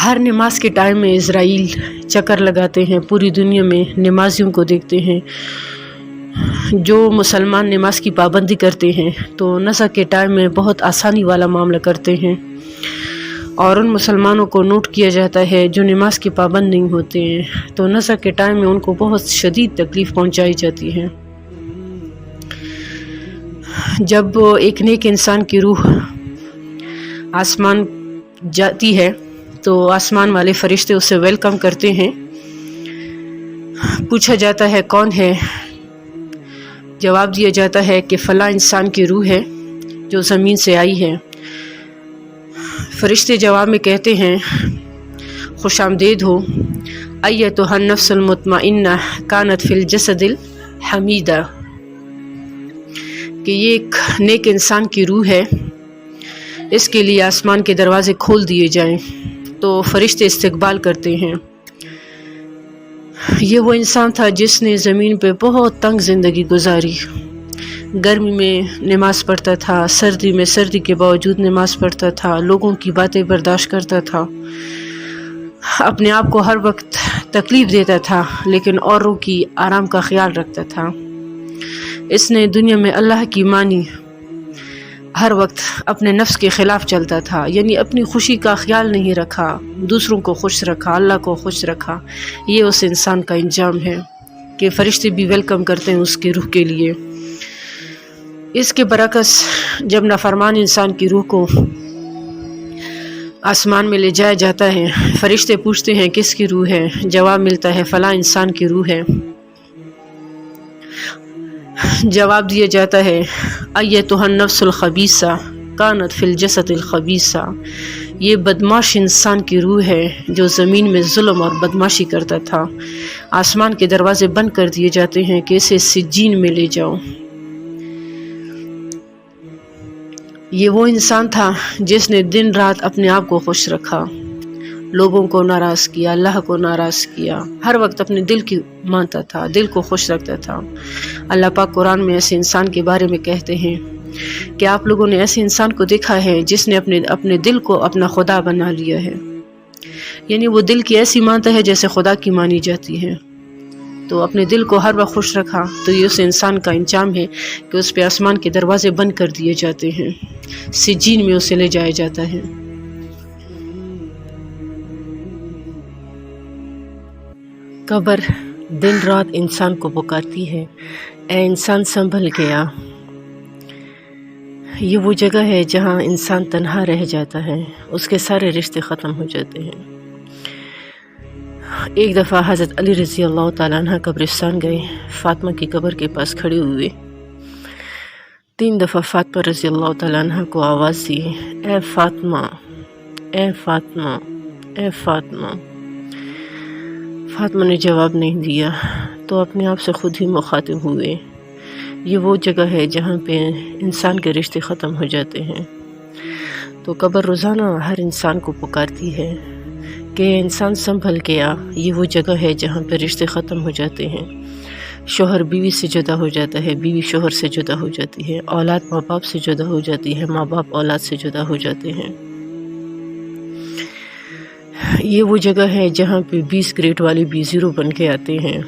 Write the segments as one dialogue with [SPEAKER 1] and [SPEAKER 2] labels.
[SPEAKER 1] ہر نماز کے ٹائم میں اسرائیل چکر لگاتے ہیں، پوری دنیا میں نمازیوں کو دیکھتے ہیں۔ جو مسلمان نماز کی پابندی کرتے ہیں تو نسک کے ٹائم میں بہت آسانی والا معاملہ کرتے ہیں، اور ان مسلمانوں کو نوٹ کیا جاتا ہے جو نماز کی پابند نہیں ہوتے ہیں تو نسک کے ٹائم میں ان کو بہت شدید تکلیف پہنچائی جاتی ہے۔ جب ایک نیک انسان کی روح آسمان جاتی ہے تو آسمان والے فرشتے اسے ویلکم کرتے ہیں۔ پوچھا جاتا ہے کون ہے؟ جواب دیا جاتا ہے کہ فلاں انسان کی روح ہے جو زمین سے آئی ہے۔ فرشتے جواب میں کہتے ہیں خوش آمدید ہو ایتھا النفس المطمئنہ کانت فی الجسد الحمیدہ، کہ یہ ایک نیک انسان کی روح ہے، اس کے لیے آسمان کے دروازے کھول دیے جائیں تو فرشتے استقبال کرتے ہیں۔ یہ وہ انسان تھا جس نے زمین پہ بہت تنگ زندگی گزاری، گرمی میں نماز پڑھتا تھا، سردی میں سردی کے باوجود نماز پڑھتا تھا، لوگوں کی باتیں برداشت کرتا تھا، اپنے آپ کو ہر وقت تکلیف دیتا تھا لیکن اوروں کی آرام کا خیال رکھتا تھا۔ اس نے دنیا میں اللہ کی مانی، ہر وقت اپنے نفس کے خلاف چلتا تھا، یعنی اپنی خوشی کا خیال نہیں رکھا، دوسروں کو خوش رکھا، اللہ کو خوش رکھا۔ یہ اس انسان کا انجام ہے کہ فرشتے بھی ویلکم کرتے ہیں اس کی روح کے لیے۔ اس کے برعکس جب نافرمان انسان کی روح کو آسمان میں لے جایا جاتا ہے، فرشتے پوچھتے ہیں کس کی روح ہے؟ جواب ملتا ہے فلاں انسان کی روح ہے۔ جواب دیا جاتا ہے ایتھا النفس الخبیثہ کانت فی الجسد الخبیثہ، یہ بدماش انسان کی روح ہے جو زمین میں ظلم اور بدماشی کرتا تھا۔ آسمان کے دروازے بند کر دیے جاتے ہیں کہ اسے سجین میں لے جاؤ۔ یہ وہ انسان تھا جس نے دن رات اپنے آپ کو خوش رکھا، لوگوں کو ناراض کیا، اللہ کو ناراض کیا، ہر وقت اپنے دل کی مانتا تھا، دل کو خوش رکھتا تھا۔ اللہ پاک قرآن میں ایسے انسان کے بارے میں کہتے ہیں کہ آپ لوگوں نے ایسے انسان کو دیکھا ہے جس نے اپنے دل کو اپنا خدا بنا لیا ہے، یعنی وہ دل کی ایسی مانتا ہے جیسے خدا کی مانی جاتی ہے، تو اپنے دل کو ہر وقت خوش رکھا۔ تو یہ اس انسان کا انجام ہے کہ اس پہ آسمان کے دروازے بند کر دیے جاتے ہیں، سجین میں اسے لے جایا جاتا ہے۔ قبر دن رات انسان کو پکارتی ہے، اے انسان سنبھل گیا۔ یہ وہ جگہ ہے جہاں انسان تنہا رہ جاتا ہے، اس کے سارے رشتے ختم ہو جاتے ہیں۔ ایک دفعہ حضرت علی رضی اللہ تعالیٰ عنہ قبرستان گئے، فاطمہ کی قبر کے پاس کھڑے ہوئے، 3 دفعہ فاطمہ رضی اللہ تعالیٰ عنہ کو آواز دی، اے فاطمہ، اے فاطمہ، اے فاطمہ۔ فاطمہ نے جواب نہیں دیا تو اپنے آپ سے خود ہی مخاطب ہوئے۔ یہ وہ جگہ ہے جہاں پہ انسان کے رشتے ختم ہو جاتے ہیں۔ تو قبر روزانہ ہر انسان کو پکارتی ہے کہ انسان سنبھل کے آ، یہ وہ جگہ ہے جہاں پہ رشتے ختم ہو جاتے ہیں، شوہر بیوی سے جدا ہو جاتا ہے، بیوی شوہر سے جدا ہو جاتی ہے، اولاد ماں باپ سے جدا ہو جاتی ہے، ماں باپ اولاد سے جدا ہو جاتے ہیں۔ یہ وہ جگہ ہے جہاں پہ 20 گریڈ والے بھی زیرو بن کے آتے ہیں،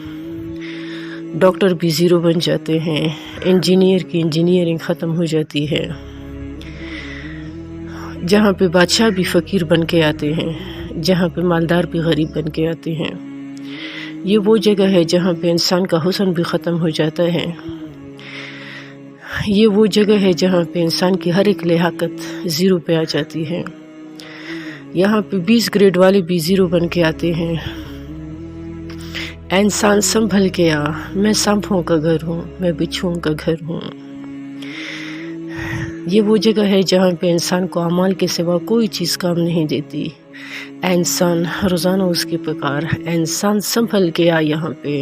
[SPEAKER 1] ڈاکٹر بھی زیرو بن جاتے ہیں، انجینئر کی انجینئرنگ ختم ہو جاتی ہے، جہاں پہ بادشاہ بھی فقیر بن کے آتے ہیں، جہاں پہ مالدار بھی غریب بن کے آتے ہیں۔ یہ وہ جگہ ہے جہاں پہ انسان کا حسن بھی ختم ہو جاتا ہے۔ یہ وہ جگہ ہے جہاں پہ انسان کی ہر ایک لیاقت زیرو پہ آ جاتی ہے۔ یہاں پہ 20 گریڈ والے بھی زیرو بن کے آتے ہیں۔ اے انسان سنبھل کے آ، میں سانپوں کا گھر ہوں، میں بچھوؤں کا گھر ہوں۔ یہ وہ جگہ ہے جہاں پہ انسان کو اعمال کے سوا کوئی چیز کام نہیں دیتی۔ اے انسان روزانہ اس کی پکار، اے انسان سنبھل کے آ یہاں پہ۔